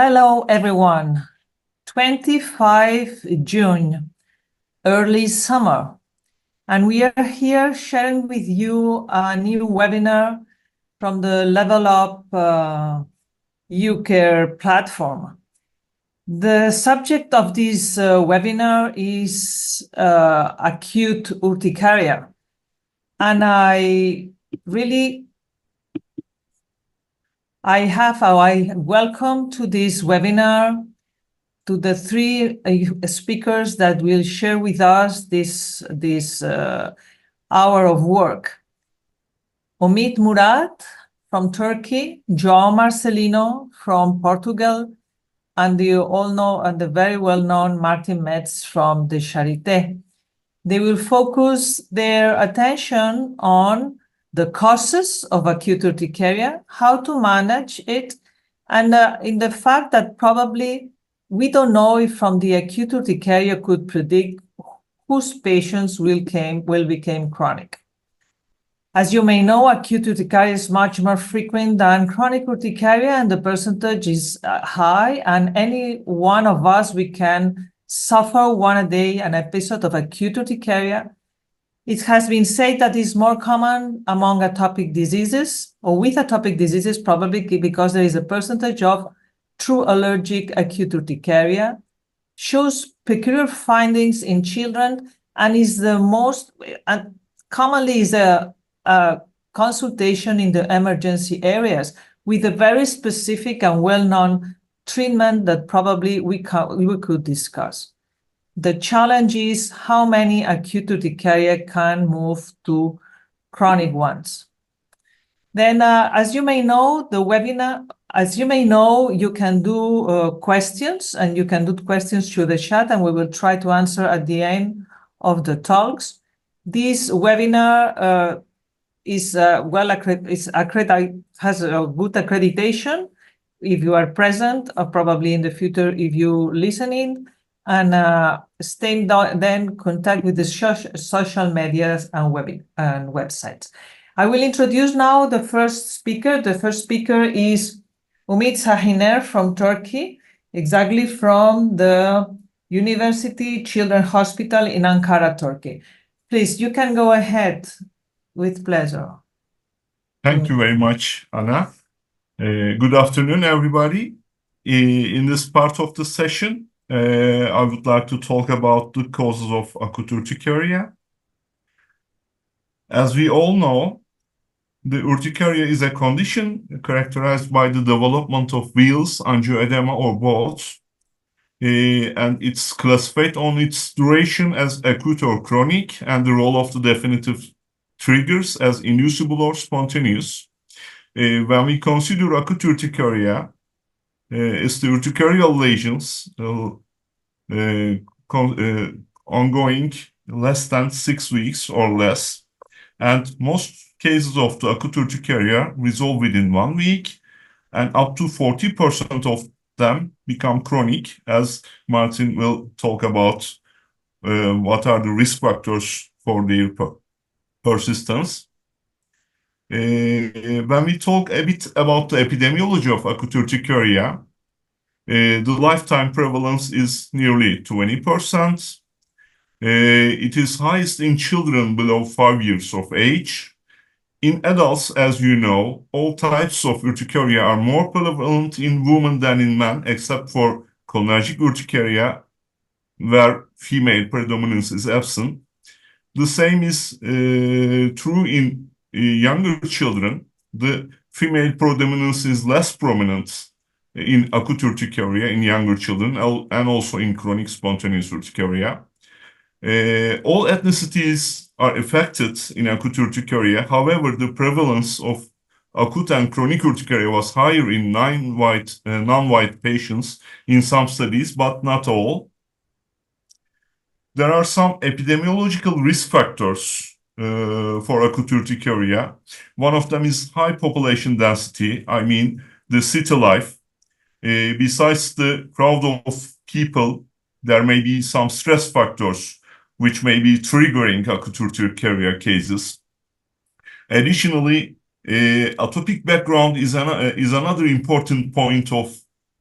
Hello, everyone. 25 June, early summer, and we are here sharing with you a new webinar from the LevelUp UCARE platform. The subject of this webinar is acute urticaria, and I welcome to this webinar to the three speakers that will share with us this hour of work. Umit Murat from Turkey, João Marcelino from Portugal, and you all know and the very well-known Metz from the Charité. They will focus their attention on the causes of acute urticaria, how to manage it, and in the fact that probably we don't know if from the acute urticaria could predict whose patients will become chronic. As you may know, acute urticaria is much more frequent than chronic urticaria, and the percentage is high, and any one of us, we can suffer one a day an episode of acute urticaria. It has been said that it's more common among atopic diseases or with atopic diseases, probably because there is a percentage of true allergic acute urticaria, shows peculiar findings in children, and is the most commonly is a consultation in the emergency areas with a very specific and well-known treatment that probably we could discuss. The challenge is how many acute urticaria can move to chronic ones. Then, as you may know, the webinar, you can do questions, and you can do questions through the chat, and we will try to answer at the end of the talks. This webinar has a good accreditation if you are present, or probably in the future if you listening, and stay then contact with the social medias and websites. I will introduce now the first speaker. The first speaker is Umit Sahiner from Turkey, exactly from the University Children's Hospital in Ankara, Turkey. Please, you can go ahead with pleasure. Thank you very much, Ana. Good afternoon, everybody. In this part of the session, I would like to talk about the causes of acute urticaria. As we all know, the urticaria is a condition characterized by the development of wheals, angioedema, or both, and it's classified on its duration as acute or chronic, and the role of the definitive triggers as inducible or spontaneous. When we consider acute urticaria, it's the urticarial lesions ongoing less than 6 weeks or less, and most cases of the acute urticaria resolve within 1 week, and up to 40% of them become chronic, as Martin will talk about what are the risk factors for their persistence. When we talk a bit about the epidemiology of acute urticaria, the lifetime prevalence is nearly 20%. It is highest in children below 5 years of age. In adults, as you know, all types of urticaria are more prevalent in women than in men, except for cholinergic urticaria, where female predominance is absent. The same is true in younger children. The female predominance is less prominent in acute urticaria in younger children, and also in chronic spontaneous urticaria. All ethnicities are affected in acute urticaria. However, the prevalence of acute and chronic urticaria was higher in non-white patients in some studies, but not all. There are some epidemiological risk factors for acute urticaria. One of them is high population density, I mean the city life. Besides the crowd of people, there may be some stress factors which may be triggering acute urticaria cases. Additionally, atopic background is another important point of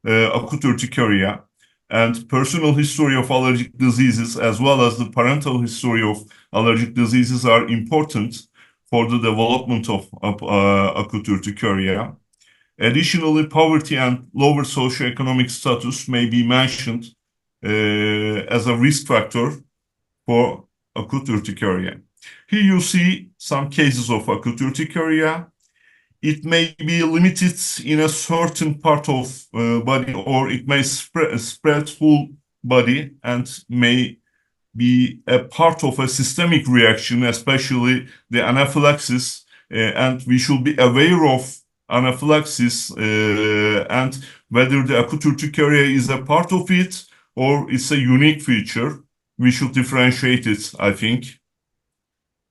acute urticaria, and personal history of allergic diseases as well as the parental history of allergic diseases are important for the development of acute urticaria. Additionally, poverty and lower socioeconomic status may be mentioned as a risk factor for acute urticaria. Here you see some cases of acute urticaria. It may be limited in a certain part of body, or it may spread full body and may be a part of a systemic reaction, especially the anaphylaxis, and we should be aware of anaphylaxis and whether the acute urticaria is a part of it or it's a unique feature. We should differentiate it, I think.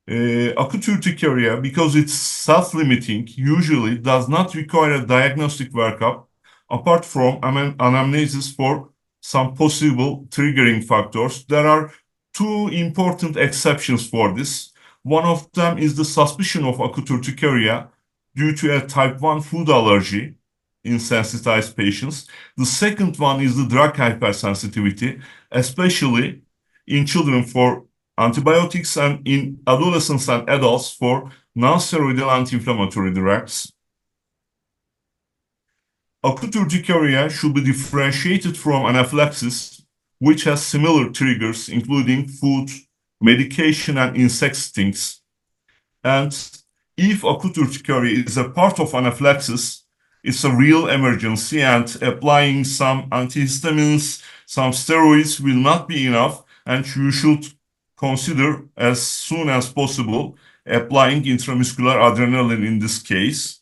Acute urticaria, because it's self-limiting, usually does not require a diagnostic workup apart from anamnesis for some possible triggering factors. There are two important exceptions for this. One of them is the suspicion of acute urticaria due to a type 1 food allergy in sensitized patients. The second one is the drug hypersensitivity, especially in children for antibiotics and in adolescents and adults for non-steroidal anti-inflammatory drugs. Acute urticaria should be differentiated from anaphylaxis, which has similar triggers, including food, medication, and insect stings. And if acute urticaria is a part of anaphylaxis, it's a real emergency, and applying some antihistamines, some steroids will not be enough, and you should consider as soon as possible applying intramuscular adrenaline in this case.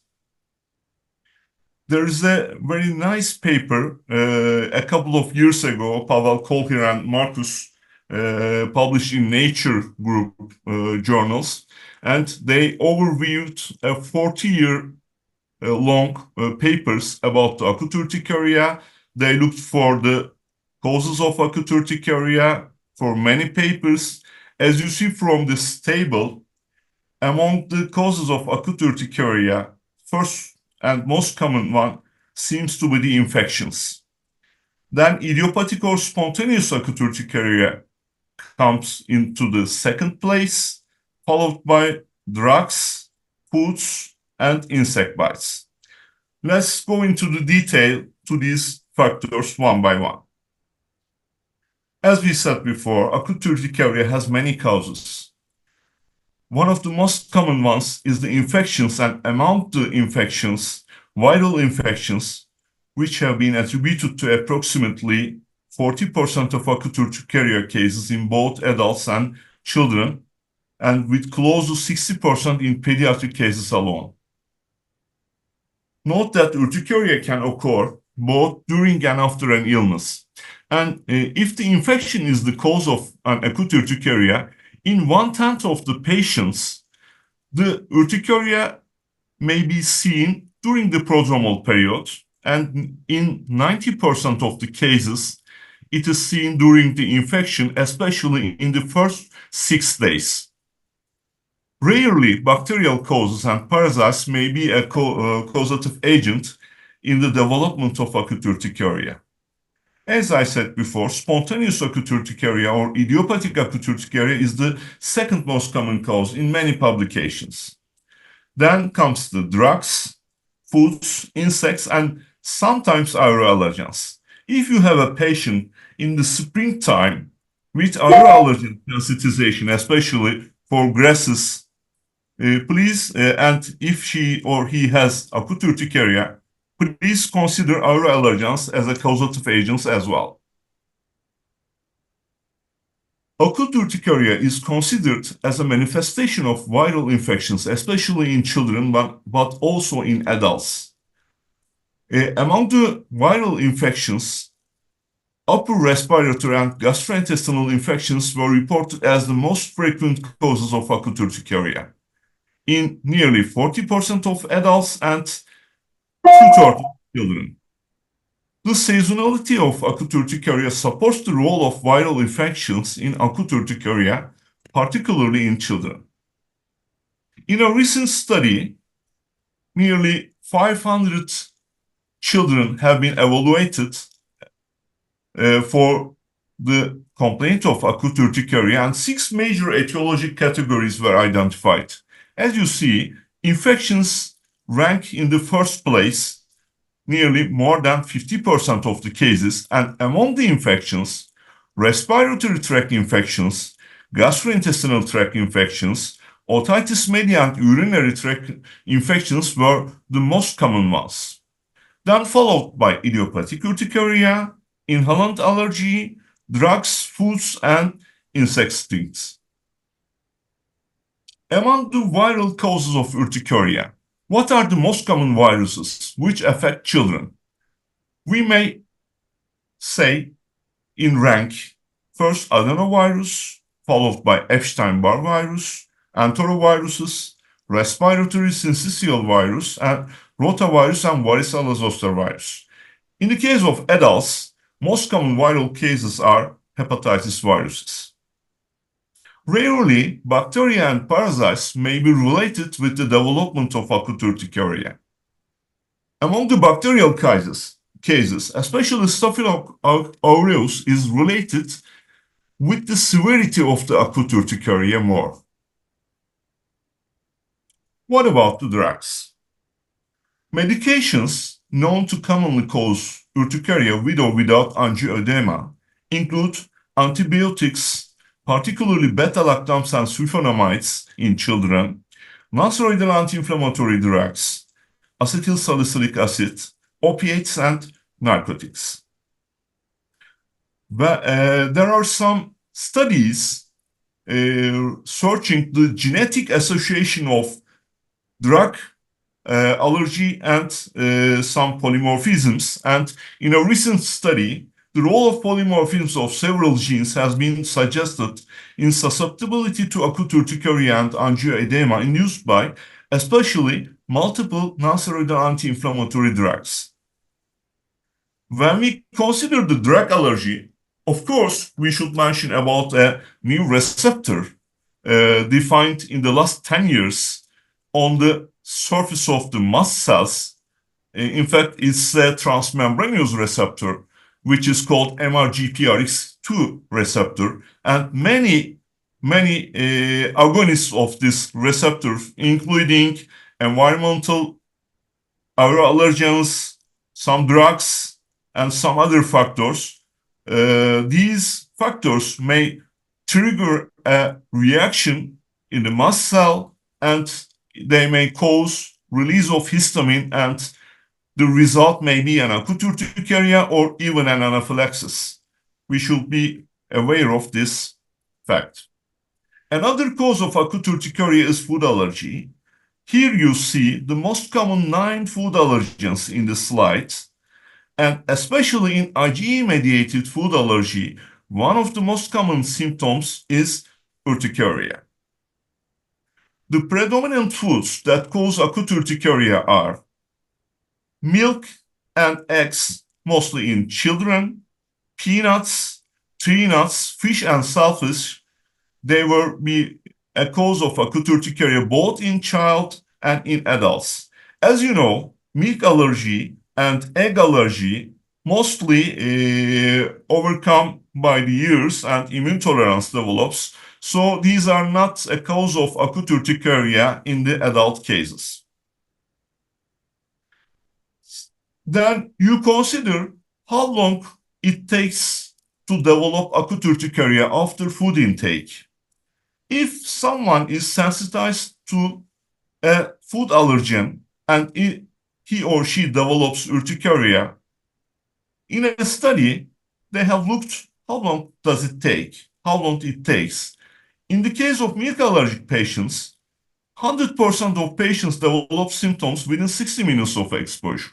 There is a very nice paper a couple of years ago, Pavel Kolher and Marcus published in Nature group journals, and they overviewed a 40-year long papers about the acute urticaria. They looked for the causes of acute urticaria for many papers. As you see from this table, among the causes of acute urticaria, first and most common one seems to be the infections. Then idiopathic or spontaneous acute urticaria comes into the second place, followed by drugs, foods, and insect bites. Let's go into the detail to these factors one by one. As we said before, acute urticaria has many causes. One of the most common ones is the infections, and among the infections, viral infections, which have been attributed to approximately 40% of acute urticaria cases in both adults and children, and with close to 60% in pediatric cases alone. Note that urticaria can occur both during and after an illness. And if the infection is the cause of an acute urticaria, in 1/10 of the patients, the urticaria may be seen during the prodromal period, and in 90% of the cases, it is seen during the infection, especially in the first 6 days. Rarely, bacterial causes and parasites may be a causative agent in the development of acute urticaria. As I said before, spontaneous acute urticaria or idiopathic acute urticaria is the second most common cause in many publications. Then comes the drugs, foods, insects, and sometimes aeroallergens. If you have a patient in the springtime with aeroallergen sensitization, especially for grasses, please, and if she or he has acute urticaria, please consider aeroallergens as a causative agents as well. Acute urticaria is considered as a manifestation of viral infections, especially in children, but also in adults. Among the viral infections, upper respiratory and gastrointestinal infections were reported as the most frequent causes of acute urticaria in nearly 40% of adults and 2/3 of children. The seasonality of acute urticaria supports the role of viral infections in acute urticaria, particularly in children. In a recent study, nearly 500 children have been evaluated for the complaint of acute urticaria, and 6 major etiologic categories were identified. As you see, infections rank in the first place, nearly more than 50% of the cases, and among the infections, respiratory tract infections, gastrointestinal tract infections, otitis media and urinary tract infections were the most common ones. Then followed by idiopathic urticaria, inhalant allergy, drugs, foods, and insect stings. Among the viral causes of urticaria, what are the most common viruses which affect children? We may say in rank, first adenovirus, followed by Epstein-Barr virus, enteroviruses, respiratory syncytial virus, and rotavirus and varicella-zoster virus. In the case of adults, most common viral cases are hepatitis viruses. Rarely, bacteria and parasites may be related with the development of acute urticaria. Among the bacterial cases, especially Staphylococcus aureus is related with the severity of the acute urticaria more. What about the drugs? Medications known to commonly cause urticaria with or without angioedema include antibiotics, particularly beta-lactams and sulfonamides in children, nonsteroidal anti-inflammatory drugs, acetylsalicylic acid, opiates, and narcotics. But there are some studies searching the genetic association of drug allergy and some polymorphisms. And in a recent study, the role of polymorphisms of several genes has been suggested in susceptibility to acute urticaria and angioedema induced by especially multiple nonsteroidal anti-inflammatory drugs. When we consider the drug allergy, of course, we should mention about a new receptor defined in the last 10 years on the surface of the mast cells. In fact, it's a transmembranous receptor, which is called MRGPRX2 receptor, and many agonists of this receptor, including environmental allergens, some drugs, and some other factors. These factors may trigger a reaction in the mast cell, and they may cause release of histamine, and the result may be an acute urticaria or even an anaphylaxis. We should be aware of this fact. Another cause of acute urticaria is food allergy. Here you see the most common 9 food allergens in the slide, and especially in IgE-mediated food allergy, one of the most common symptoms is urticaria. The predominant foods that cause acute urticaria are milk and eggs, mostly in children, peanuts, tree nuts, fish and shellfish. They will be a cause of acute urticaria both in child and in adults. As you know, milk allergy and egg allergy mostly overcome by the years and immune tolerance develops. So these are not a cause of acute urticaria in the adult cases. Then you consider how long it takes to develop acute urticaria after food intake. If someone is sensitized to a food allergen and he or she develops urticaria, in a study, they have looked how long does it take, how long it takes. In the case of milk allergic patients, 100% of patients develop symptoms within 60 minutes of exposure.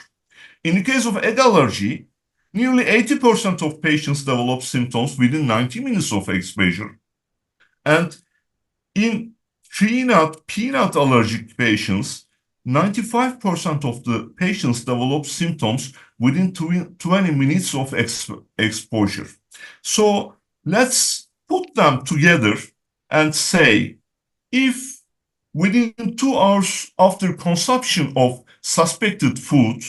In the case of egg allergy, nearly 80% of patients develop symptoms within 90 minutes of exposure. And in tree nut, peanut allergic patients, 95% of the patients develop symptoms within 20 minutes of exposure. So let's put them together and say, if within 2 hours after consumption of suspected food,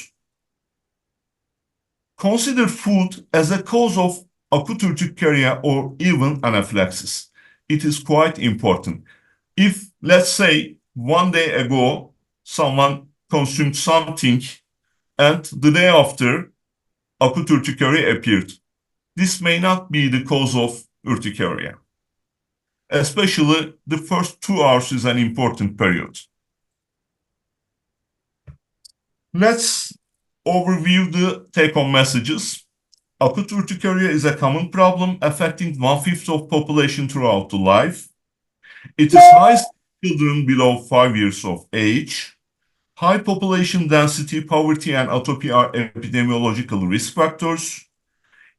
Consider food as a cause of acute urticaria or even anaphylaxis. It is quite important. If, let's say, one day ago, someone consumed something and the day after, acute urticaria appeared, this may not be the cause of urticaria. Especially the first 2 hours is an important period. Let's overview the take-home messages. Acute urticaria is a common problem affecting 1/5 of population throughout the life. It is highest in children below 5 years of age. High population density, poverty, and atopy are epidemiological risk factors.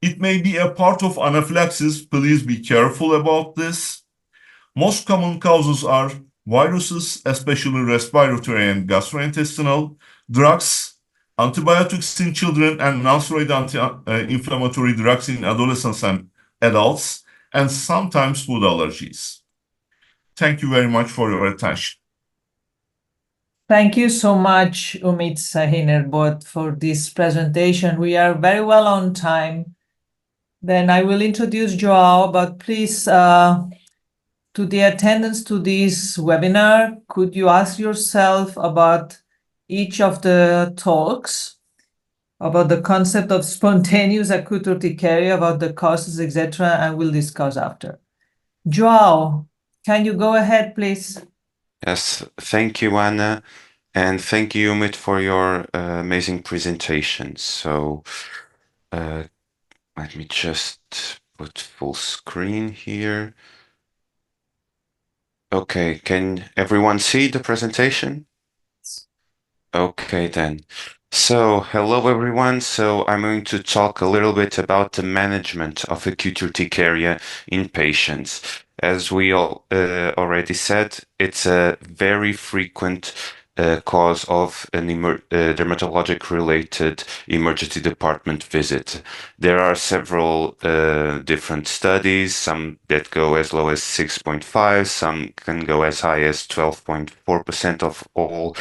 It may be a part of anaphylaxis. Please be careful about this. Most common causes are viruses, especially respiratory and gastrointestinal, drugs, antibiotics in children, and non-steroid anti-inflammatory drugs in adolescents and adults, and sometimes food allergies. Thank you very much for your attention. Thank you so much, Umit, Sahiner, both for this presentation. We are very well on time. Then I will introduce Joao, but please, to the attendants to this webinar, could you ask yourself about each of the talks, about the concept of spontaneous acute urticaria, about the causes, etc., and we'll discuss after. Joao, can you go ahead, please? Yes, thank you, Ana, and thank you, Umit, for your amazing presentation. So let me just put full screen here. Okay, can everyone see the presentation? Okay, then. So, hello everyone. So, I'm going to talk a little bit about the management of acute urticaria in patients. As we all already said, it's a very frequent cause of an dermatologic-related emergency department visit. There are several different studies, some that go as low as 6.5, some can go as high as 12.4% of all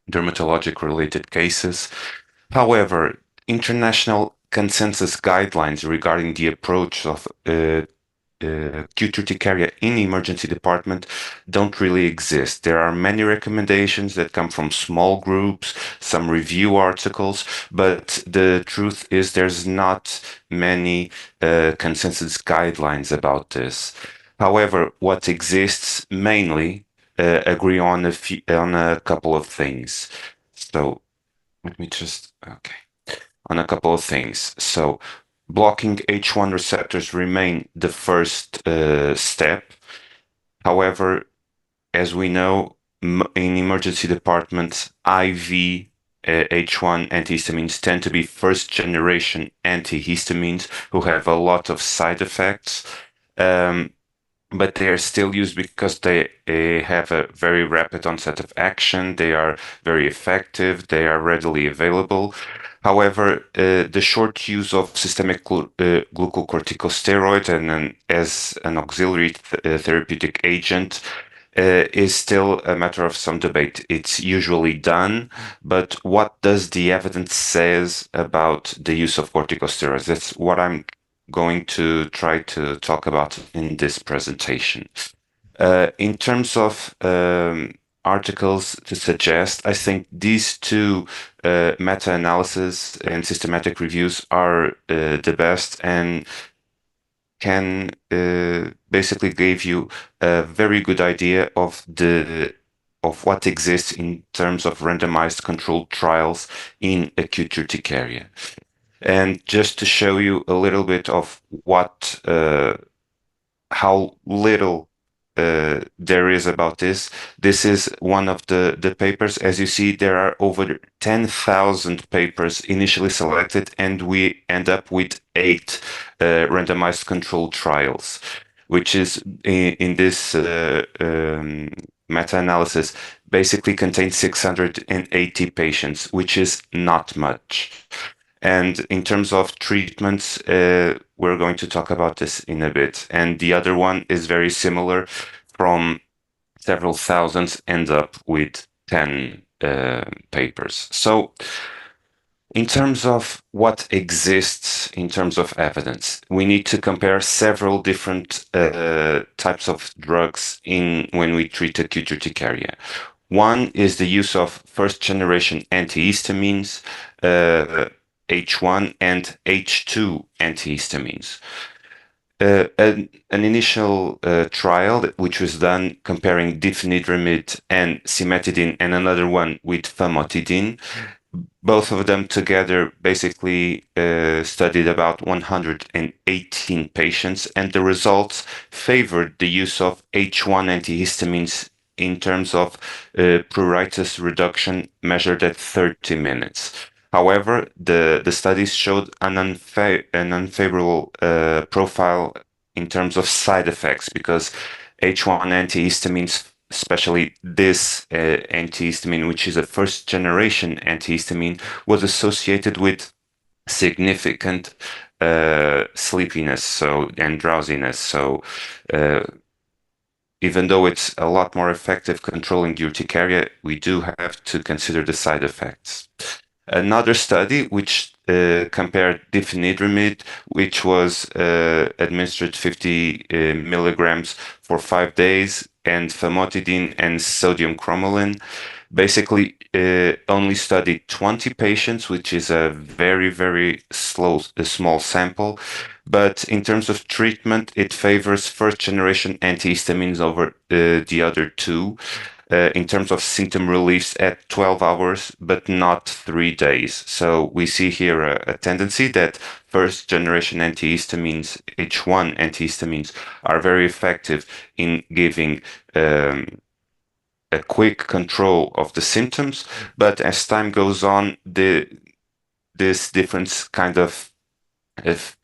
dermatologic-related cases. However, international consensus guidelines regarding the approach of acute urticaria in emergency department don't really exist. There are many recommendations that come from small groups, some review articles, but the truth is there's not many consensus guidelines about this. However, what exists mainly agree on a couple of things. So let me just, on a couple of things. So blocking H1 receptors remain the first step. However, as we know, in emergency departments, IV H1 antihistamines tend to be first generation antihistamines who have a lot of side effects. But they are still used because they have a very rapid onset of action. They are very effective. They are readily available. However, the short use of systemic glucocorticosteroid and as an auxiliary therapeutic agent is still a matter of some debate. It's usually done, but what does the evidence says about the use of corticosteroids? That's what I'm going to try to talk about in this presentation. In terms of articles to suggest, I think these two meta-analysis and systematic reviews are the best and can basically give you a very good idea of what exists in terms of randomized controlled trials in acute urticaria. And just to show you a little bit of what, how little there is about this, this is one of the papers. As you see, there are over 10,000 papers initially selected, and we end up with 8 randomized controlled trials, which is in this meta-analysis basically contains 680 patients, which is not much. And in terms of treatments, we're going to talk about this in a bit. And the other one is very similar. From several thousands, end up with 10 papers. So In terms of what exists in terms of evidence, we need to compare several different types of drugs when we treat acute urticaria. One is the use of first-generation antihistamines, H1 and H2 antihistamines. An initial trial which was done comparing difenhydramine and cimetidine, and another one with famotidine. Both of them together basically studied about 118 patients, and the results favored the use of H1 antihistamines in terms of pruritus reduction measured at 30 minutes. However, the studies showed an unfavorable profile in terms of side effects, because H1 antihistamines, especially this antihistamine, which is a first-generation antihistamine, was associated with significant sleepiness and drowsiness. So even though it's a lot more effective controlling the urticaria, we do have to consider the side effects. Another study which compared difenhydramine, which was administered 50 milligrams for 5 days, and famotidine and sodium cromolyn, basically only studied 20 patients, which is a very, very small sample. But in terms of treatment, it favors first-generation antihistamines over the other two. In terms of symptom reliefs at 12 hours, but not 3 days. So we see here a tendency that first-generation antihistamines, H1 antihistamines, are very effective in giving a quick control of the symptoms, but as time goes on, this difference kind of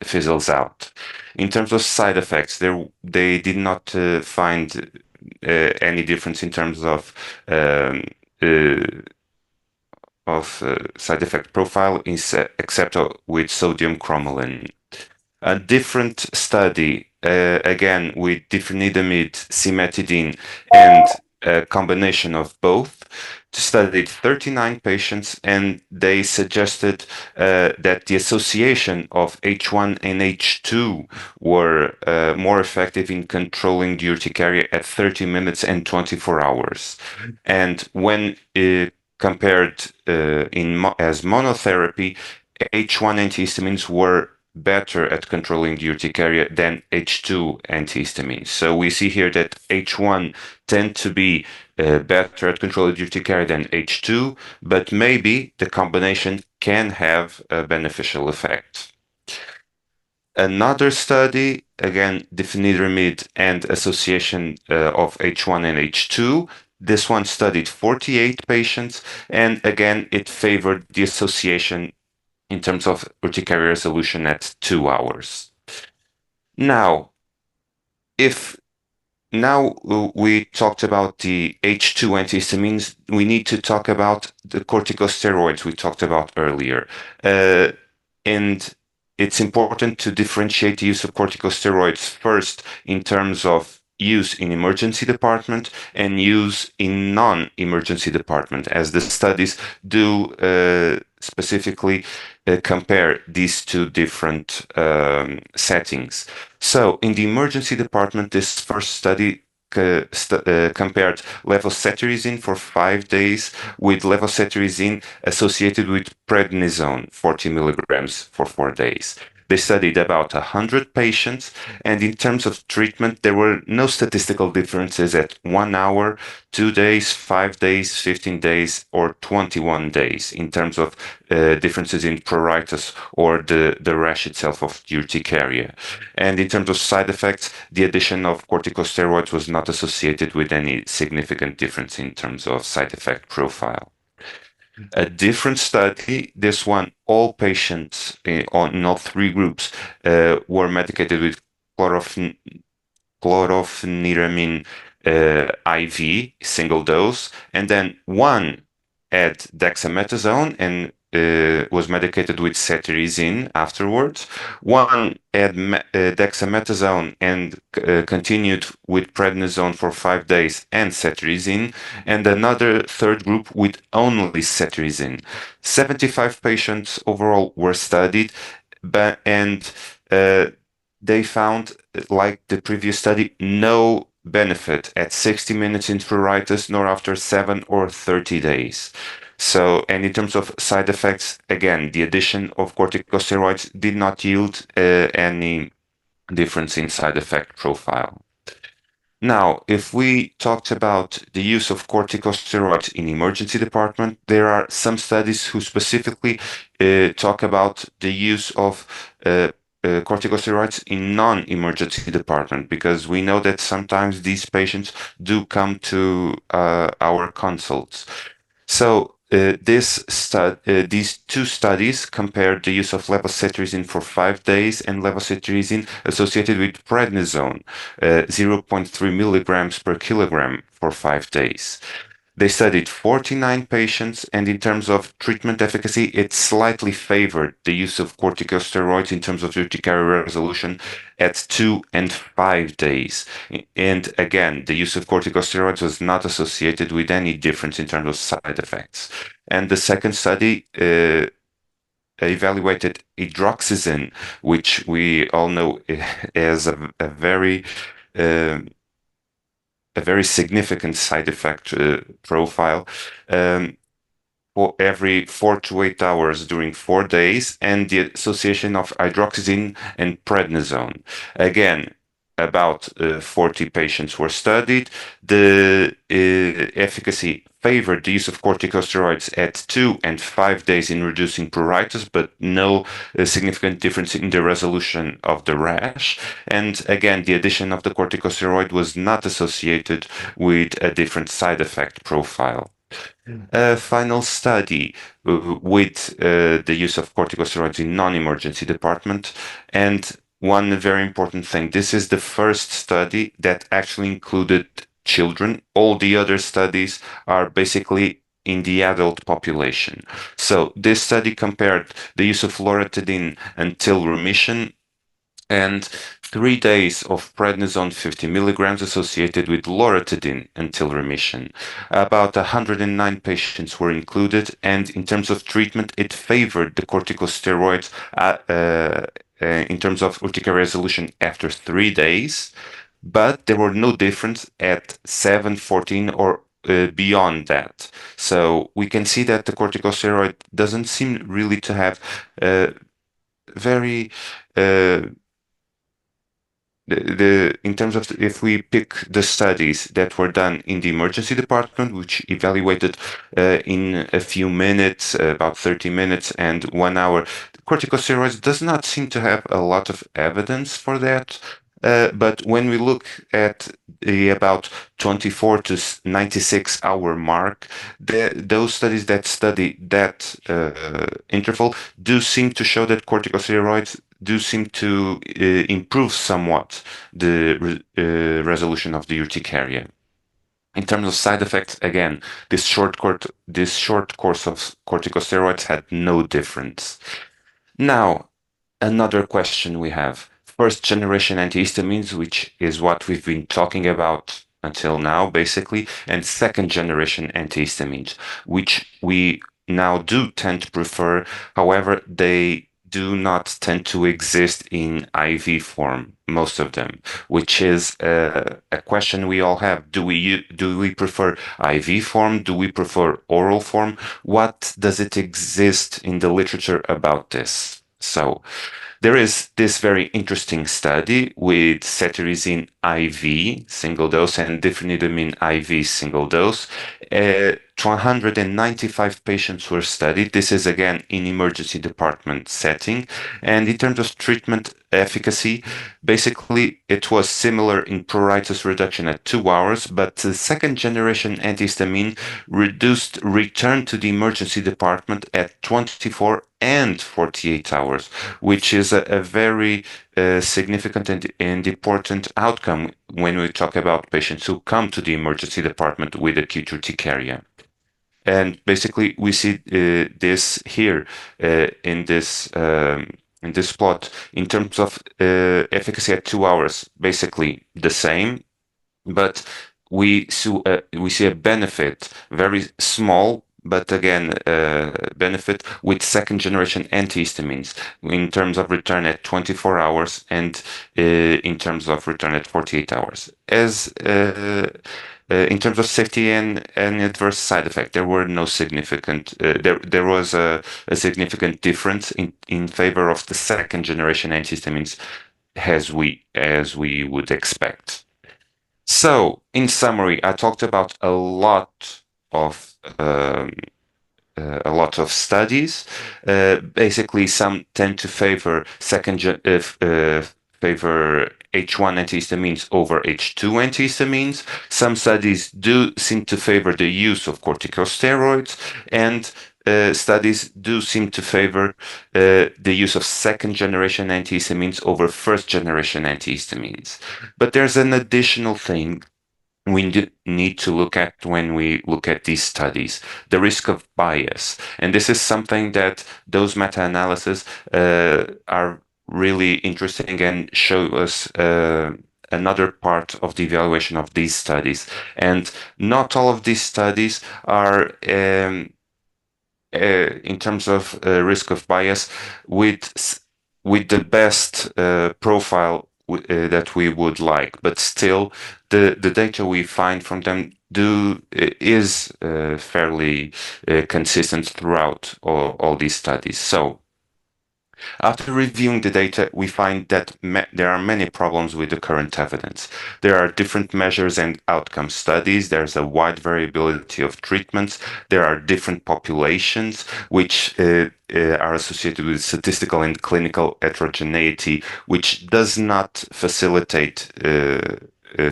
fizzles out. In terms of side effects, they did not find any difference in terms of side effect profile, except with sodium cromolyn. A different study, again with difenhydramine, cimetidine, and a combination of both, studied 39 patients, and they suggested that the association of H1 and H2 were more effective in controlling the urticaria at 30 minutes and 24 hours. And when compared as monotherapy, H1 antihistamines were better at controlling the urticaria than H2 antihistamines. So we see here that H1 tend to be better at controlling the urticaria than H2, but maybe the combination can have a beneficial effect. Another study, again, difenhydramine and association of H1 and H2. This one studied 48 patients, and again, it favored the association in terms of urticaria resolution at 2 hours. Now we talked about the H2 antihistamines, we need to talk about the corticosteroids we talked about earlier. And it's important to differentiate the use of corticosteroids first in terms of use in emergency department and use in non-emergency department, as the studies do specifically compare these two different settings. So in the emergency department, this first study compared levocetirizine for 5 days with levocetirizine associated with prednisone, 40 milligrams for 4 days. They studied about 100 patients, and in terms of treatment, there were no statistical differences at 1 hour, 2 days, 5 days, 15 days, or 21 days in terms of differences in pruritus or the rash itself of urticaria. And in terms of side effects, the addition of corticosteroids was not associated with any significant difference in terms of side effect profile. A different study, this one, all patients in all 3 groups were medicated with chlorpheniramine IV, single dose, and then one had dexamethasone and was medicated with cetirizine afterwards. One had dexamethasone and continued with prednisone for 5 days and cetirizine, and another third group with only cetirizine. 75 patients overall were studied, and they found, like the previous study, no benefit at 60 minutes in pruritus nor after 7 or 30 days. So, and in terms of side effects, again, the addition of corticosteroids did not yield any difference in side effect profile. Now, if we talked about the use of corticosteroids in emergency department, there are some studies who specifically talk about the use of corticosteroids in non-emergency department, because we know that sometimes these patients do come to our consults. So these two studies compared the use of levocetirizine for 5 days and levocetirizine associated with prednisone, 0.3 milligrams per kilogram for 5 days. They studied 49 patients, and in terms of treatment efficacy, it slightly favored the use of corticosteroids in terms of urticaria resolution at 2 and 5 days. And again, the use of corticosteroids was not associated with any difference in terms of side effects. And the second study evaluated hydroxyzine, which we all know as a very significant side effect profile for every 4 to 8 hours during 4 days, and the association of hydroxyzine and prednisone. Again, about 40 patients were studied. The efficacy favored the use of corticosteroids at 2 and 5 days in reducing pruritus, but no significant difference in the resolution of the rash. And again, the addition of the corticosteroid was not associated with a different side effect profile. A final study with the use of corticosteroids in non-emergency department. And one very important thing, this is the first study that actually included children. All the other studies are basically in the adult population. So this study compared the use of loratadine until remission and 3 days of prednisone 50 milligrams associated with loratadine until remission. About 109 patients were included, and in terms of treatment, it favored the corticosteroids in terms of urticaria resolution after 3 days, but there were no difference at 7, 14, or beyond that. So we can see that the corticosteroid doesn't seem really to have very in terms of, if we pick the studies that were done in the emergency department, which evaluated in a few minutes, about 30 minutes and 1 hour, corticosteroids does not seem to have a lot of evidence for that. But when we look at the about 24 to 96 hour mark, those studies that study that interval do seem to show that corticosteroids do seem to improve somewhat the resolution of the urticaria. In terms of side effects, again, this short course of corticosteroids had no difference. Now, another question we have. First generation antihistamines, which is what we've been talking about until now, basically, and second generation antihistamines, which we now do tend to prefer. However, they do not tend to exist in IV form, most of them, which is a question we all have. Do we prefer IV form? Do we prefer oral form? What does it exist in the literature about this? So there is this very interesting study with cetirizine IV single dose and difenidramine IV single dose. 295 patients were studied. This is again in emergency department setting. And in terms of treatment efficacy, basically it was similar in pruritus reduction at 2 hours, but the second generation antihistamine reduced return to the emergency department at 24 and 48 hours, which is a very significant and important outcome when we talk about patients who come to the emergency department with acute urticaria. And basically, we see this here in this plot in terms of efficacy at 2 hours, basically the same, but we see a benefit, very small, but again, benefit with second generation antihistamines in terms of return at 24 hours and in terms of return at 48 hours. As in terms of safety and adverse side effect, there were no significant. There was a significant difference in favor of the second generation antihistamines, as we would expect. So, in summary, I talked about a lot of studies. Basically, some tend to favor favor H1 antihistamines over H2 antihistamines. Some studies do seem to favor the use of corticosteroids, and studies do seem to favor the use of second-generation antihistamines over first-generation antihistamines. But there's an additional thing we need to look at when we look at these studies, the risk of bias. And this is something that those meta-analyses are really interesting and show us another part of the evaluation of these studies. And not all of these studies are in terms of risk of bias with the best profile that we would like, but still the data we find from them is fairly consistent throughout all these studies. So after reviewing the data, we find that there are many problems with the current evidence. There are different measures and outcome studies. There's a wide variability of treatments. There are different populations which are associated with statistical and clinical heterogeneity, which does not facilitate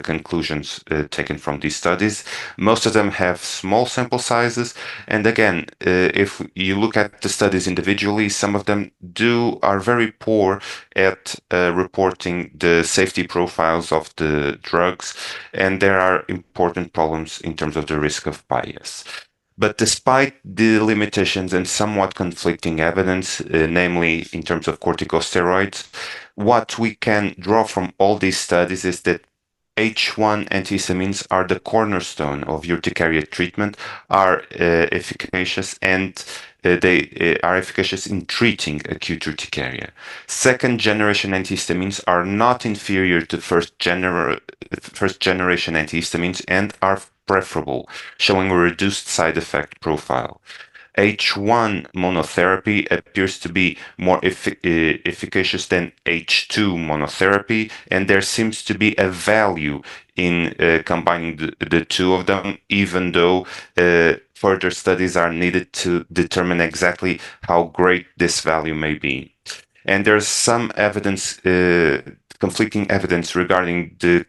conclusions taken from these studies. Most of them have small sample sizes, and again, if you look at the studies individually, some of them are very poor at reporting the safety profiles of the drugs, and there are important problems in terms of the risk of bias. But despite the limitations and somewhat conflicting evidence, namely in terms of corticosteroids, what we can draw from all these studies is that H1 antihistamines are the cornerstone of urticaria treatment, are efficacious, and they are efficacious in treating acute urticaria. Second generation antihistamines are not inferior to first generation antihistamines and are preferable, showing a reduced side effect profile. H1 monotherapy appears to be more efficacious than H2 monotherapy, and there seems to be a value in combining the two of them, even though further studies are needed to determine exactly how great this value may be. And there's some evidence, conflicting evidence regarding the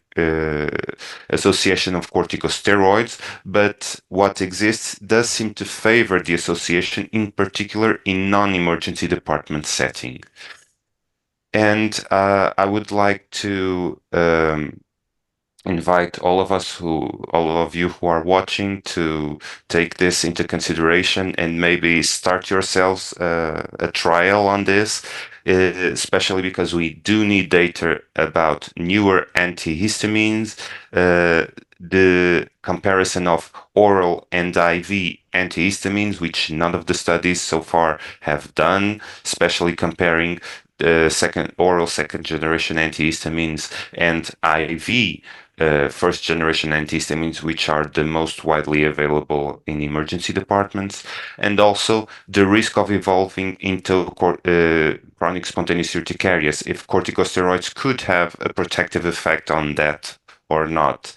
association of corticosteroids, but what exists does seem to favor the association, in particular in non-emergency department setting. And I would like to invite all of you who are watching to take this into consideration and maybe start yourselves a trial on this, especially because we do need data about newer antihistamines, the comparison of oral and IV antihistamines, which none of the studies so far have done, especially comparing oral second generation antihistamines and IV first generation antihistamines, which are the most widely available in emergency departments, and also the risk of evolving into chronic spontaneous urticarias, if corticosteroids could have a protective effect on that or not.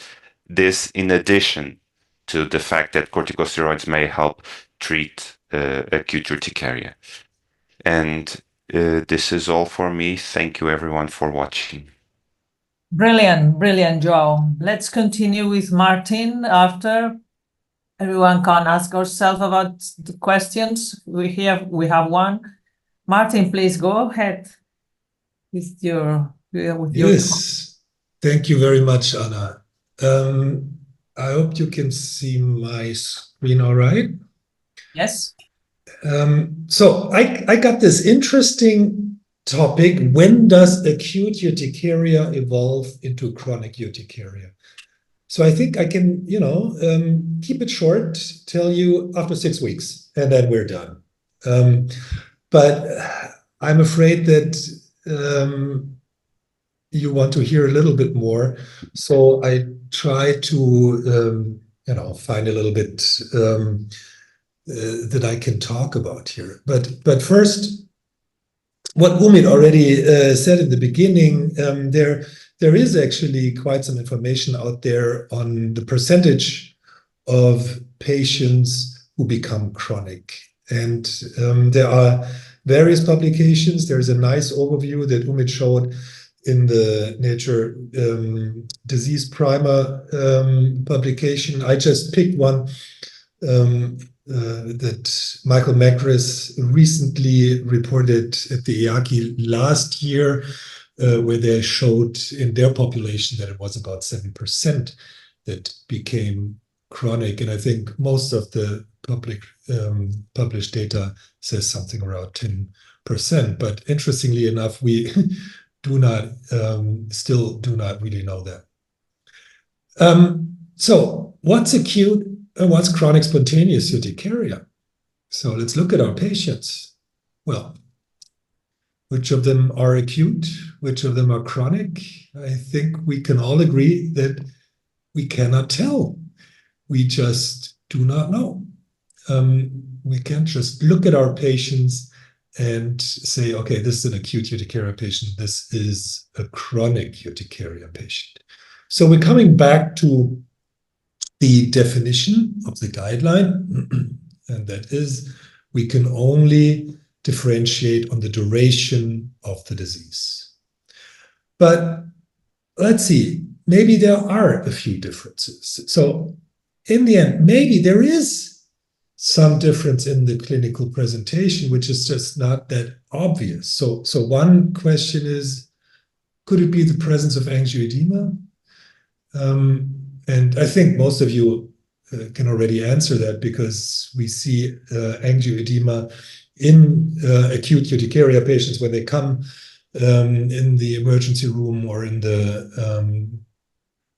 This in addition to the fact that corticosteroids may help treat acute urticaria. And this is all for me. Thank you everyone for watching. Brilliant, brilliant, Joao. Let's continue with Martin after. Everyone can ask ourselves about the questions. We have one. Martin, please go ahead with your Yes, thank you very much, Anna. I hope you can see my screen all right. Yes. So I got this interesting topic. When does acute urticaria evolve into chronic urticaria? So I think I can, keep it short, tell you after 6 weeks, and then we're done. But I'm afraid that you want to hear a little bit more. So I try to, find a little bit that I can talk about here. But first, what Umit already said in the beginning, there is actually quite some information out there on the percentage of patients who become chronic. And there are various publications. There's a nice overview that Umit showed in the Nature Disease Primer publication. I just picked one that Michael Macris recently reported at the EAACI last year, where they showed in their population that it was about 7% that became chronic. And I think most of the published data says something around 10%. But interestingly enough, we still do not really know that. So what's acute and what's chronic spontaneous urticaria? So let's look at our patients. Well, which of them are acute? Which of them are chronic? I think we can all agree that we cannot tell. We just do not know. We can't just look at our patients and say, okay, this is an acute urticaria patient. This is a chronic urticaria patient. So we're coming back to the definition of the guideline, and that is we can only differentiate on the duration of the disease. But let's see, maybe there are a few differences. So in the end, maybe there is some difference in the clinical presentation, which is just not that obvious. So one question is, could it be the presence of angioedema? And I think most of you can already answer that, because we see angioedema in acute urticaria patients when they come in the emergency room or in the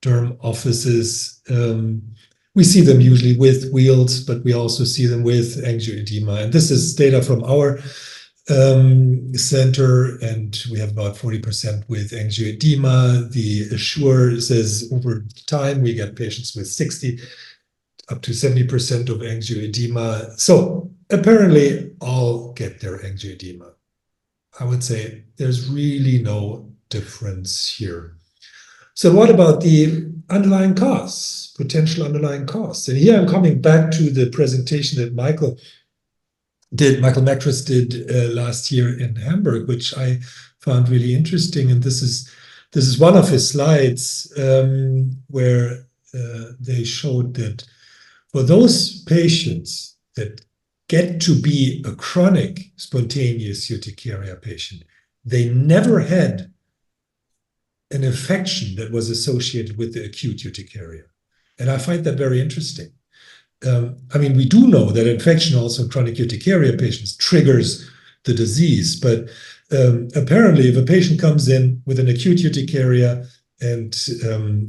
derm offices. We see them usually with wheals, but we also see them with angioedema. And this is data from our center, and we have about 40% with angioedema. The Assure says over time we get patients with 60 up to 70% of angioedema. So apparently all get their angioedema. I would say there's really no difference here. So what about the underlying cause, potential underlying cause? And here I'm coming back to the presentation that Michael Macris did last year in Hamburg, which I found really interesting. And this is one of his slides where they showed that for those patients that get to be a chronic spontaneous urticaria patient, they never had an infection that was associated with the acute urticaria. And I find that very interesting. We do know that infection also in chronic urticaria patients triggers the disease, but apparently if a patient comes in with an acute urticaria and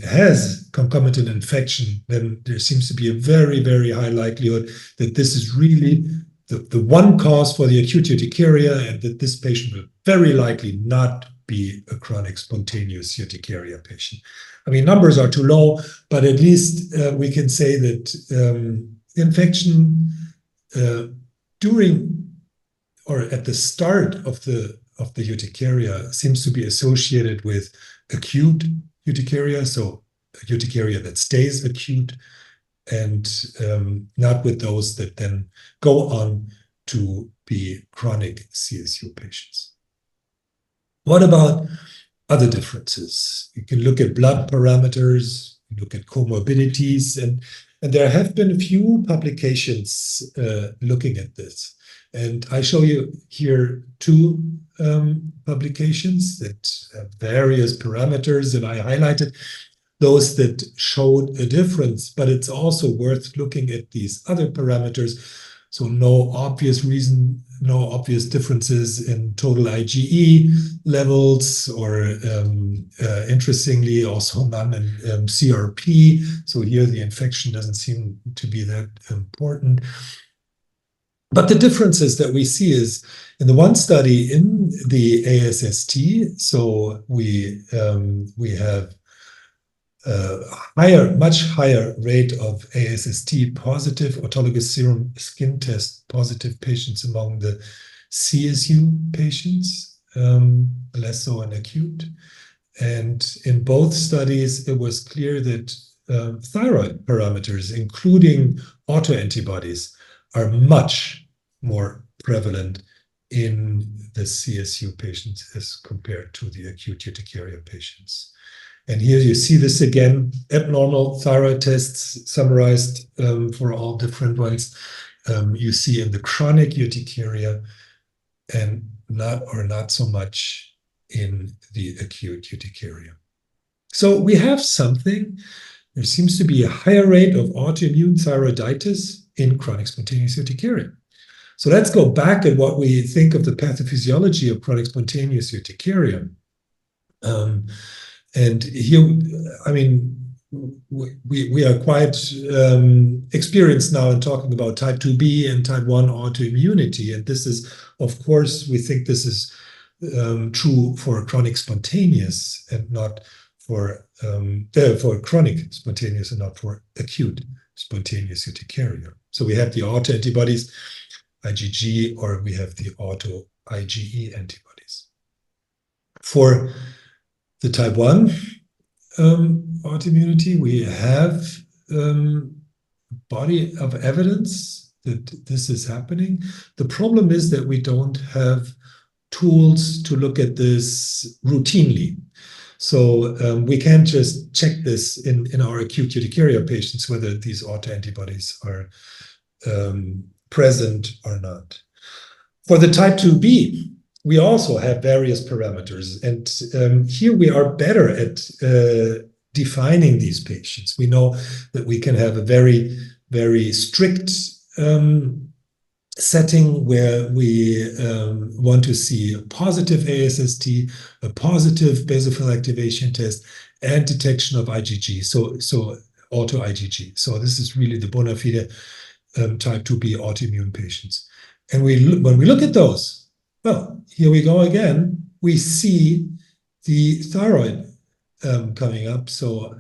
has concomitant infection, then there seems to be a very, very high likelihood that this is really the one cause for the acute urticaria, and that this patient will very likely not be a chronic spontaneous urticaria patient. Numbers are too low, but at least we can say that infection during or at the start of the urticaria seems to be associated with acute urticaria, so urticaria that stays acute, and not with those that then go on to be chronic CSU patients. What about other differences? You can look at blood parameters, look at comorbidities, and there have been a few publications looking at this. And I show you here two publications that have various parameters, and I highlighted those that showed a difference, but it's also worth looking at these other parameters So no obvious reason, no obvious differences in total IgE levels, or interestingly, also none in CRP. So here the infection doesn't seem to be that important. But the differences that we see is in the one study in the ASST, so we have much higher rate of ASST positive, autologous serum skin test positive patients among the CSU patients, less so in acute. And in both studies, it was clear that thyroid parameters, including autoantibodies, are much more prevalent in the CSU patients as compared to the acute urticaria patients. And here you see this again, abnormal thyroid tests summarized for all different ones. You see in the chronic urticaria and not so much in the acute urticaria. So we have something. There seems to be a higher rate of autoimmune thyroiditis in chronic spontaneous urticaria. So let's go back at what we think of the pathophysiology of chronic spontaneous urticaria. And here, I mean, we are quite experienced now in talking about type 2B and type 1 autoimmunity. And this is, of course, we think this is true for chronic spontaneous and not for chronic spontaneous and not for acute spontaneous urticaria. So we have the autoantibodies, IgG, or we have the auto-IgE antibodies. For the type 1 autoimmunity, we have body of evidence that this is happening. The problem is that we don't have tools to look at this routinely. So we can't just check this in our acute urticaria patients, whether these autoantibodies are present or not. For the type 2B, we also have various parameters. And here we are better at defining these patients. We know that we can have a very, very strict setting where we want to see a positive ASST, a positive basophil activation test, and detection of IgG, so auto-IgG. So this is really the bona fide type 2B autoimmune patients. And when we look at those, well, here we go again. We see the thyroid coming up. So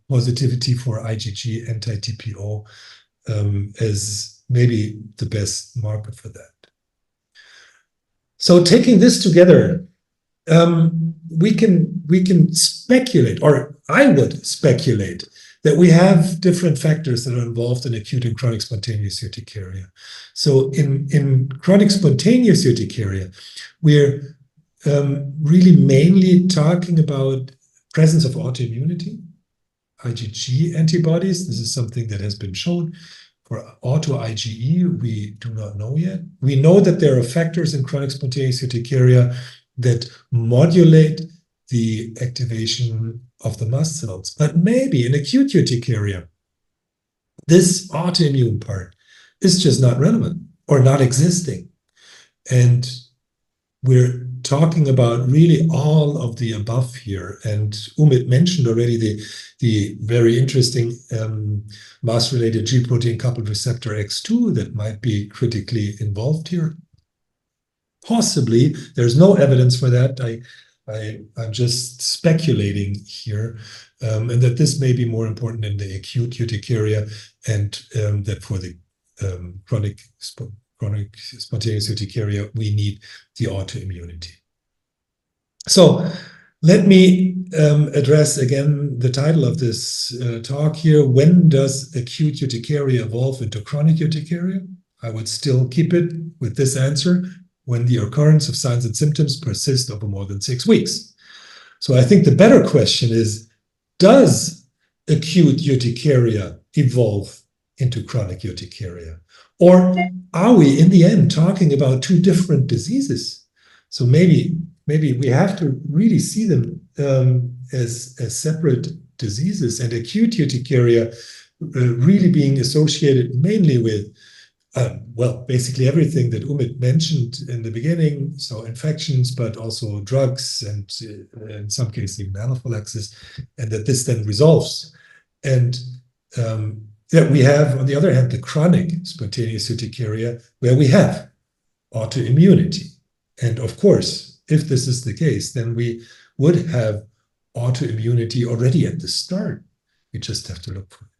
positivity for IgG anti-TPO as maybe the best marker for that. So taking this together, we can speculate, or I would speculate, that we have different factors that are involved in acute and chronic spontaneous urticaria. So in chronic spontaneous urticaria, we're really mainly talking about presence of autoimmunity, IgG antibodies. This is something that has been shown. For auto-IgE, we do not know yet. We know that there are factors in chronic spontaneous urticaria that modulate the activation of the mast cells. But maybe in acute urticaria, this autoimmune part is just not relevant or not existing. And we're talking about really all of the above here. And Umit mentioned already the very interesting mast-related G protein coupled receptor X2 that might be critically involved here. Possibly, there's no evidence for that. I'm just speculating here, and that this may be more important in the acute urticaria, and that for the chronic spontaneous urticaria, we need the autoimmunity. So let me address again the title of this talk here. When does acute urticaria evolve into chronic urticaria? I would still keep it with this answer: when the occurrence of signs and symptoms persist over more than 6 weeks. So I think the better question is, does acute urticaria evolve into chronic urticaria? Or are we, in the end, talking about two different diseases? So maybe we have to really see them as separate diseases, and acute urticaria really being associated mainly with Well, basically everything that Umit mentioned in the beginning, so infections, but also drugs, and in some cases even anaphylaxis, and that this then resolves. And that we have, on the other hand, the chronic spontaneous urticaria, where we have autoimmunity. And of course, if this is the case, then we would have autoimmunity already at the start. We just have to look for it.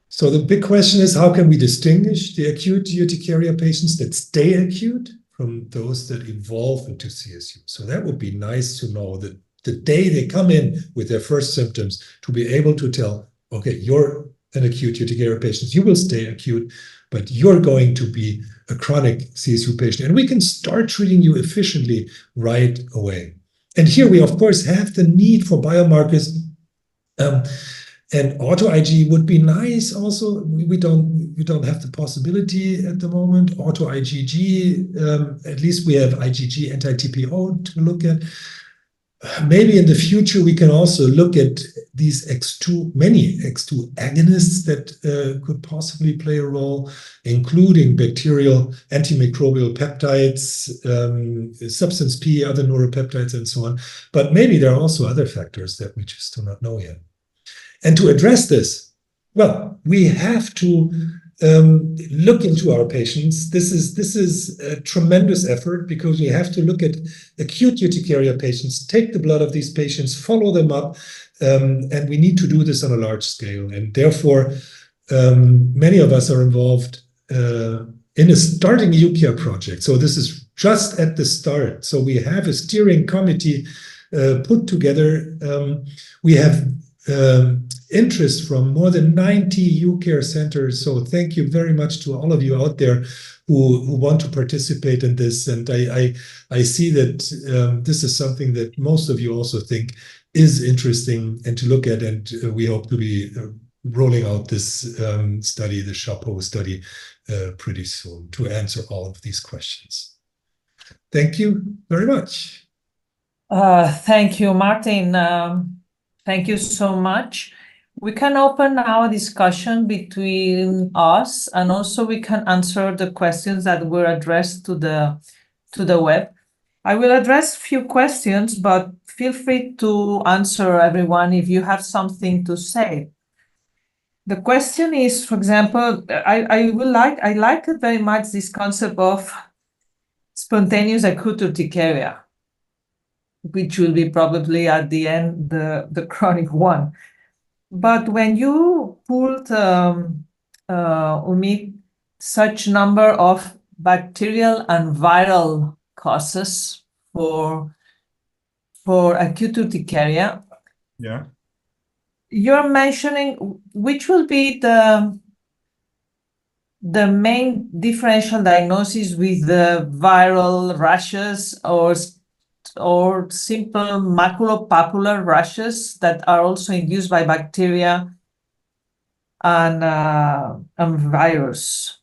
So the big question is, how can we distinguish the acute urticaria patients that stay acute from those that evolve into CSU? So that would be nice to know that the day they come in with their first symptoms, to be able to tell, okay, you're an acute urticaria patient, you will stay acute, but you're going to be a chronic CSU patient, and we can start treating you efficiently right away. And here we, of course, have the need for biomarkers. And auto-IG would be nice also. We don't have the possibility at the moment. Auto-IgG, at least we have IgG anti-TPO to look at. Maybe in the future we can also look at these many X2 agonists that could possibly play a role, including bacterial antimicrobial peptides, substance P, other neuropeptides, and so on. But maybe there are also other factors that we just do not know yet. And to address this, well, we have to look into our patients. This is a tremendous effort, because we have to look at acute urticaria patients, take the blood of these patients, follow them up, and we need to do this on a large scale. And therefore, many of us are involved in starting a UCARE project. So this is just at the start. So we have a steering committee put together. We have interest from more than 90 UCARE centers. So thank you very much to all of you out there who want to participate in this. And I see that this is something that most of you also think is interesting and to look at. And we hope to be rolling out this study, the Chapeau study, pretty soon to answer all of these questions. Thank you very much. Thank you, Martin. Thank you so much. We can open our discussion between us, and also we can answer the questions that were addressed to the web. I will address a few questions, but feel free to answer everyone if you have something to say. The question is, for example, I like very much this concept of spontaneous acute urticaria, which will be probably at the end the chronic one. But when you pulled, Umit, such number of bacterial and viral causes for acute urticaria, Yeah. you're mentioning which will be the main differential diagnosis with the viral rashes or simple maculopapular rashes that are also induced by bacteria and virus.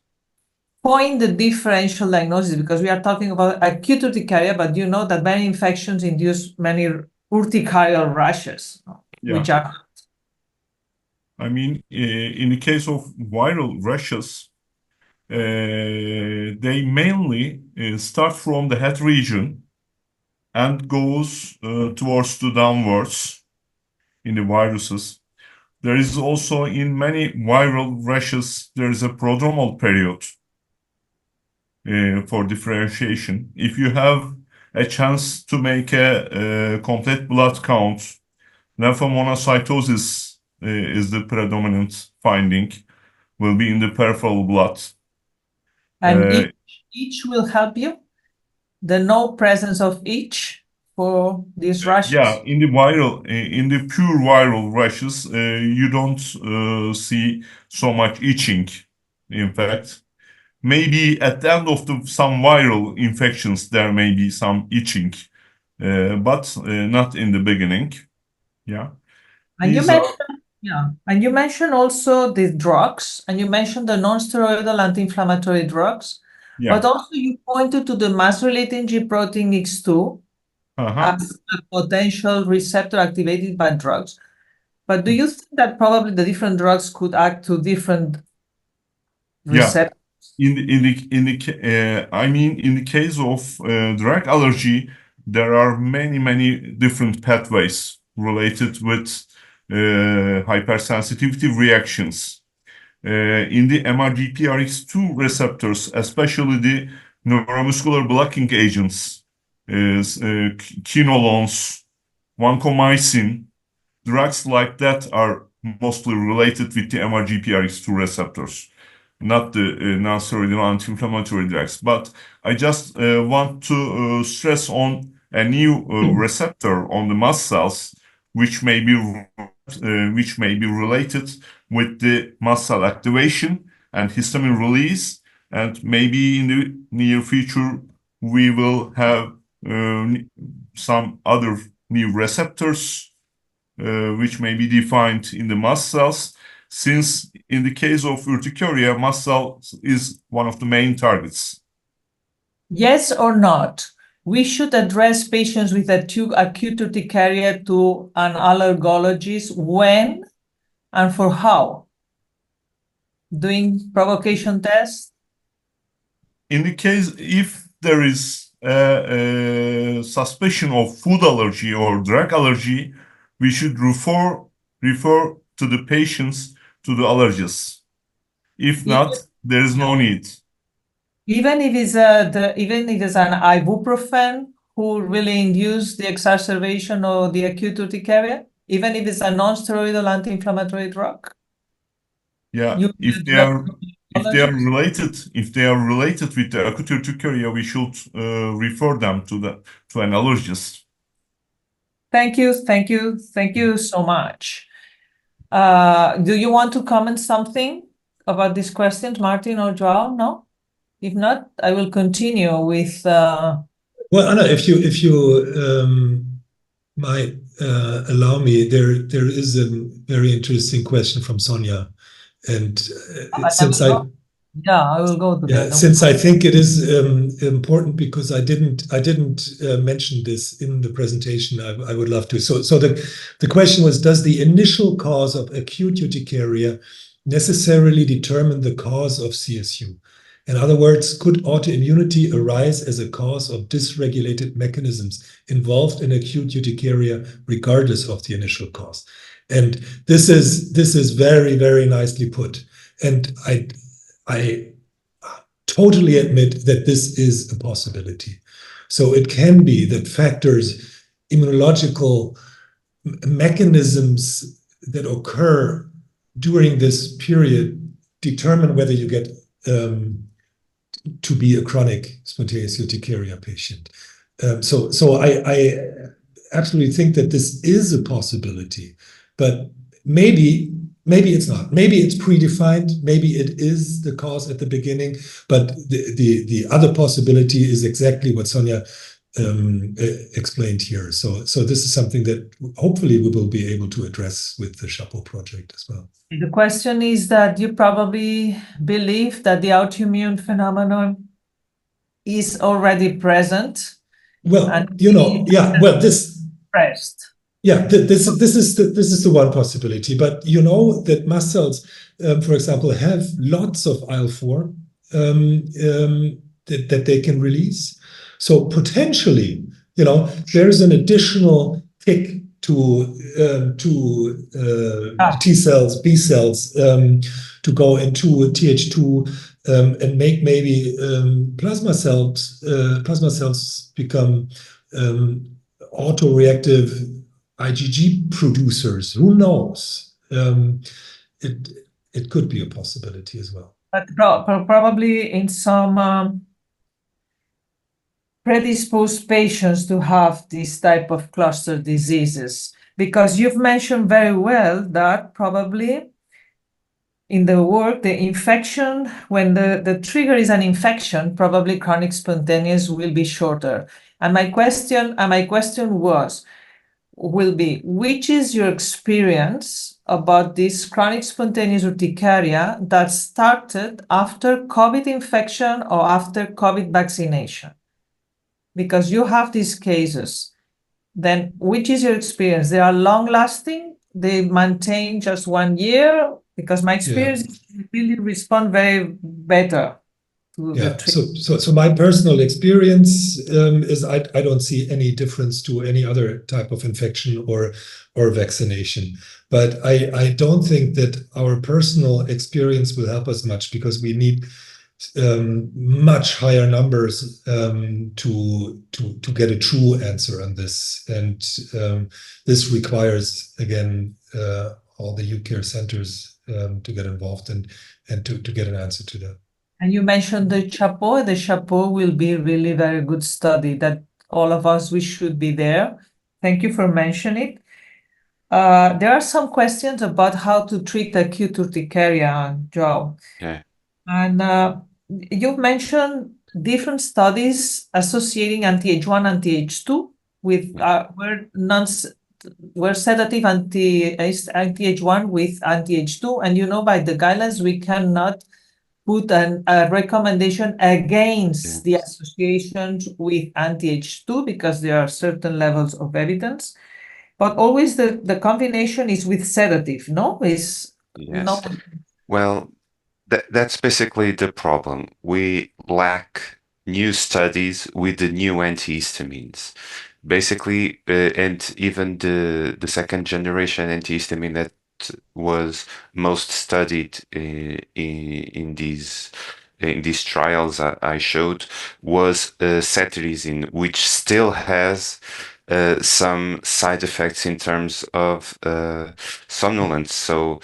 Point the differential diagnosis, because we are talking about acute urticaria, but you know that many infections induce many urticarial rashes, Yeah. which are... I mean, in the case of viral rashes, they mainly start from the head region and goes towards the downwards in the viruses. There is also, in many viral rashes, there is a prodromal period for differentiation. If you have a chance to make a complete blood count, lymphomonocytosis is the predominant finding, will be in the peripheral blood. And each will help you? The no presence of each for these rashes? Yeah, in the pure viral rashes, you don't see so much itching. In fact, maybe at the end of some viral infections, there may be some itching, but not in the beginning. Yeah. And you mentioned also the drugs, and you mentioned the non-steroidal anti-inflammatory drugs. Yeah. But also you pointed to the mass-relating G protein X2 as a potential receptor activated by drugs. But do you think that probably the different drugs could act to different receptors? I mean, in the case of drug allergy, there are many different pathways related with hypersensitivity reactions. In the MRGPRX2 receptors, especially the neuromuscular blocking agents, quinolones, vancomycin, drugs like that are mostly related with the MRGPRX2 receptors, not the non-steroidal anti-inflammatory drugs. But I just want to stress on a new receptor on the mast cells, which may be related with the mast cell activation and histamine release, and maybe in the near future we will have some other new receptors which may be defined in the mast cells, since in the case of urticaria, mast cell is one of the main targets. Yes or not? We should address patients with acute urticaria to an allergologist when and for how? Doing provocation tests? In the case, if there is a suspicion of food allergy or drug allergy, we should refer to the patients to the allergist. If not, there is no need. Even if it's an ibuprofen who really induce the exacerbation of the acute urticaria, even if it's a non-steroidal anti-inflammatory drug. Yeah, if they are related with the acute urticaria, we should refer them to an allergist. Thank you so much. Do you want to comment something about these questions, Martin or Joao? No? If not, I will continue with. Well, Anna, if you might allow me, there is a very interesting question from Sonia, and since I will go to that. Since I think it is important, because I didn't mention this in the presentation, I would love to. So the question was, does the initial cause of acute urticaria necessarily determine the cause of CSU? In other words, could autoimmunity arise as a cause of dysregulated mechanisms involved in acute urticaria, regardless of the initial cause? And this is very, very nicely put. And I totally admit that this is a possibility. So it can be that factors, immunological mechanisms that occur during this period determine whether you get to be a chronic spontaneous urticaria patient. So I absolutely think that this is a possibility, but maybe it's not. Maybe it's predefined. Maybe it is the cause at the beginning. But the other possibility is exactly what Sonia explained here. So this is something that hopefully we will be able to address with the Chapeau project as well. The question is that you probably believe that the autoimmune phenomenon is already present. Well, this. Pressed. Yeah, this is the one possibility. But you know that mast cells, for example, have lots of IL-4 that they can release. So potentially, there's an additional kick to T cells, B cells to go into Th2 and make maybe plasma cells become autoreactive IgG producers. Who knows? It could be a possibility as well. But probably in some predisposed patients to have this type of cluster diseases, because you've mentioned very well that probably in the work, the infection, when the trigger is an infection, probably chronic spontaneous will be shorter. And my question will be, which is your experience about this chronic spontaneous urticaria that started after COVID infection or after COVID vaccination? Because you have these cases, then which is your experience? They are long lasting, they maintain just 1 year, Because my experience is they really respond very better to the treatment. So my personal experience is I don't see any difference to any other type of infection or vaccination. But I don't think that our personal experience will help us much, because we need much higher numbers to get a true answer on this. And this requires, again, all the UCARE centers to get involved and to get an answer to that. And you mentioned the Chapeau. The Chapeau will be really very good study that all of us, we should be there. Thank you for mentioning it. There are some questions about how to treat acute urticaria, Joao. Yeah. And you've mentioned different studies associating anti-H1, anti-H2 with where sedative anti-H1 with anti-H2. And by the guidelines, we cannot put a recommendation against the associations with anti-H2 because there are certain levels of evidence. But always the combination is with sedative, no? Well, that's basically the problem. We lack new studies with the new antihistamines. Basically, and even the second generation antihistamine that was most studied in these trials I showed was cetirizine, which still has some side effects in terms of somnolence. So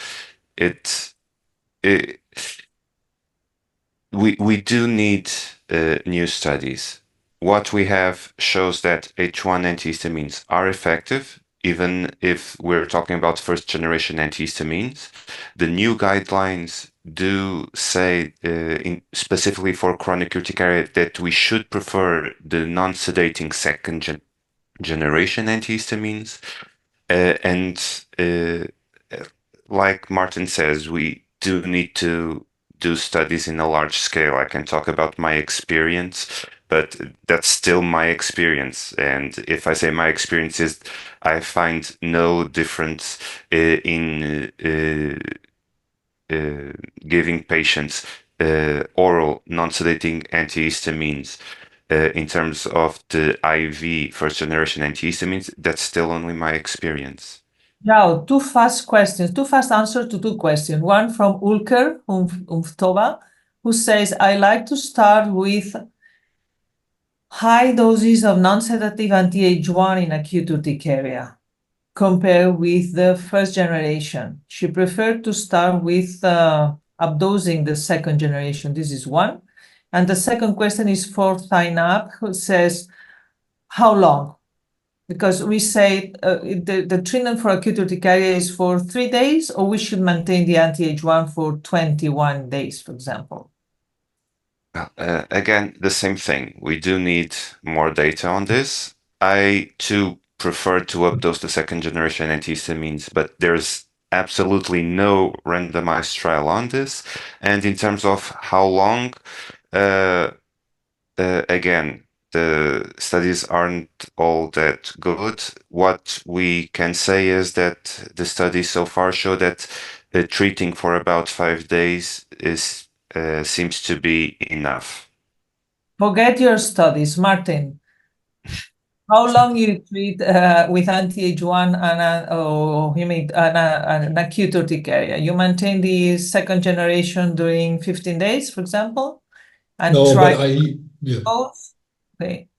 we do need new studies. What we have shows that H1 antihistamines are effective, even if we're talking about first generation antihistamines. The new guidelines do say, specifically for chronic urticaria, that we should prefer the non-sedating second generation antihistamines. Like Martin says, we do need to do studies in a large scale. I can talk about my experience, but that's still my experience. And if I say my experience is, I find no difference in giving patients oral non-sedating antihistamines in terms of the IV first generation antihistamines. That's still only my experience. Now, two fast answers to two questions. One from Ulker Umftova, who says, I like to start with high doses of non-sedative anti-H1 in acute urticaria, compared with the first generation. She preferred to start with updosing the second generation. This is one. And the second question is for Zainab, who says, how long? Because we say the treatment for acute urticaria is for 3 days, or we should maintain the anti-H1 for 21 days, for example. Again, the same thing. We do need more data on this. I too prefer to updose the second generation antihistamines, but there's absolutely no randomized trial on this. And in terms of how long, again, the studies aren't all that good. What we can say is that the studies so far show that treating for about 5 days seems to be enough. Forget your studies, Martin. How long you treat with anti-H1 and an acute urticaria? You maintain the second generation during 15 days, for example? And no, try both. Okay.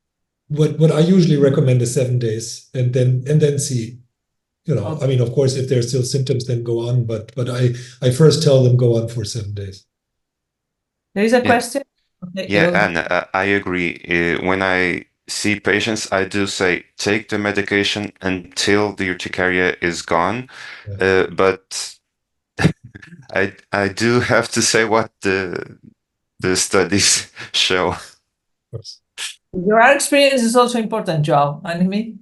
What I usually recommend is 7 days, and then see. I mean, of course, if there's still symptoms, then go on. But I first tell them go on for 7 days. There is a question. Okay, and I agree. When I see patients, I do say take the medication until the urticaria is gone. Yeah. But I do have to say what the studies show. Of course. Your experience is also important, Joao, and me.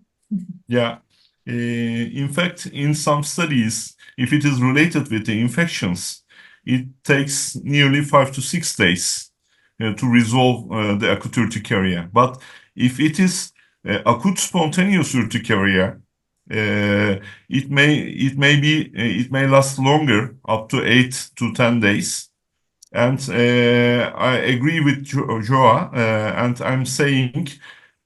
Yeah. In fact, in some studies, if it is related with the infections, it takes nearly 5 to 6 days to resolve the acute urticaria. But if it is acute spontaneous urticaria, it may last longer, up to 8 to 10 days. And I agree with Joao, and I'm saying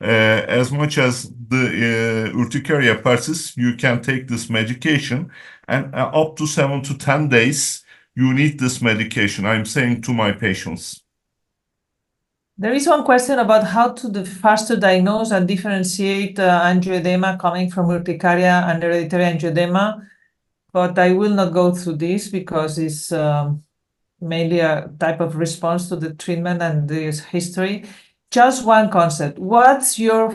as much as the urticaria persists, you can take this medication, and up to 7 to 10 days, you need this medication. I'm saying to my patients. There is one question about how to faster diagnose and differentiate angioedema coming from urticaria and hereditary angioedema, but I will not go through this because it's mainly a type of response to the treatment and this history. Just one concept. What's your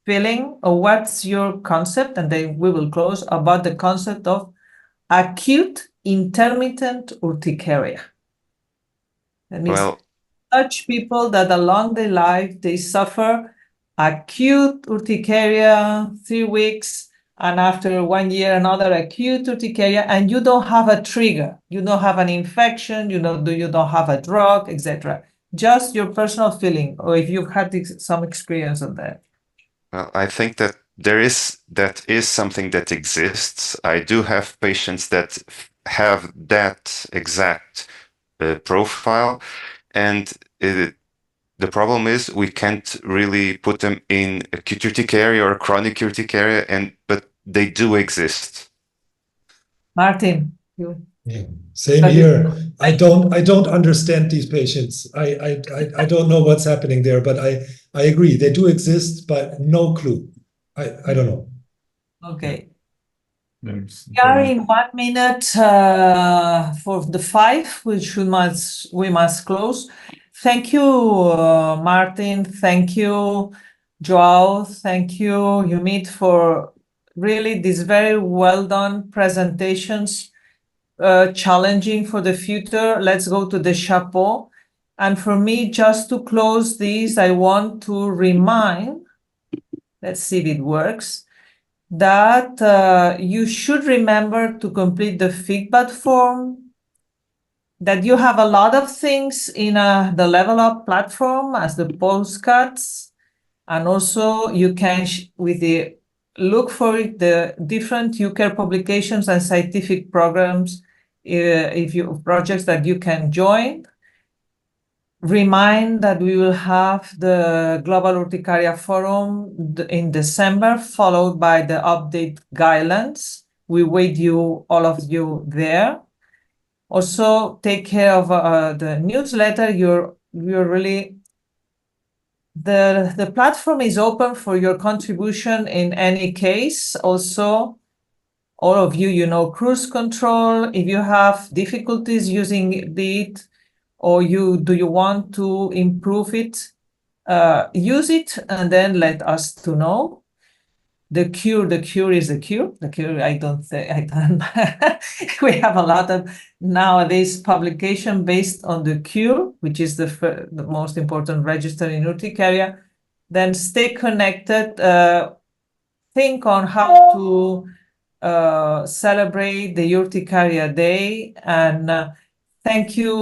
feeling or what's your concept, and then we will close, about the concept of acute intermittent urticaria? That means such people that along their life, they suffer acute urticaria, 3 weeks, and after 1 year, another acute urticaria, and you don't have a trigger. You don't have an infection, you don't have a drug, etc. Just your personal feeling, or if you've had some experience of that. Well, I think that that is something that exists. I do have patients that have that exact profile, and the problem is we can't really put them in acute urticaria or chronic urticaria, but they do exist. Martin, Yeah. Same here. I don't understand these patients. I don't know what's happening there, but I agree they do exist, but no clue. I don't know. Okay. We are in 1 minute for the 5, which we must close. Thank you, Martin. Thank you, Joao. Thank you, Ümit, for really these very well done presentations, challenging for the future. Let's go to the chapeau. And for me, just to close this, I want to remind, let's see if it works, that you should remember to complete the feedback form, that you have a lot of things in the LevelUp platform as the postcards, and also you can look for the different UCARE publications and scientific programs, projects that you can join. Remind that we will have the Global Urticaria Forum in December, followed by the update guidelines. We wait all of you there. Also, take care of the newsletter. You're really, the platform is open for your contribution in any case. Also, all of you know cruise control. If you have difficulties using it, or do you want to improve it, use it and then let us to know. The cure is the cure. The cure, I don't. We have a lot of nowadays publication based on the cure, which is the most important register in urticaria. Then stay connected. Think on how to celebrate the Urticaria Day, and thank you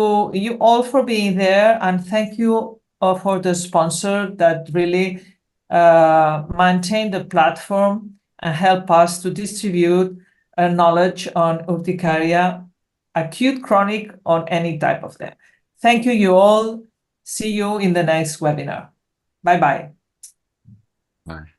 all for being there, and thank you for the sponsor that really maintain the platform and help us to distribute knowledge on urticaria, acute, chronic, on any type of them. Thank you all. See you in the next webinar. Bye-bye. Bye.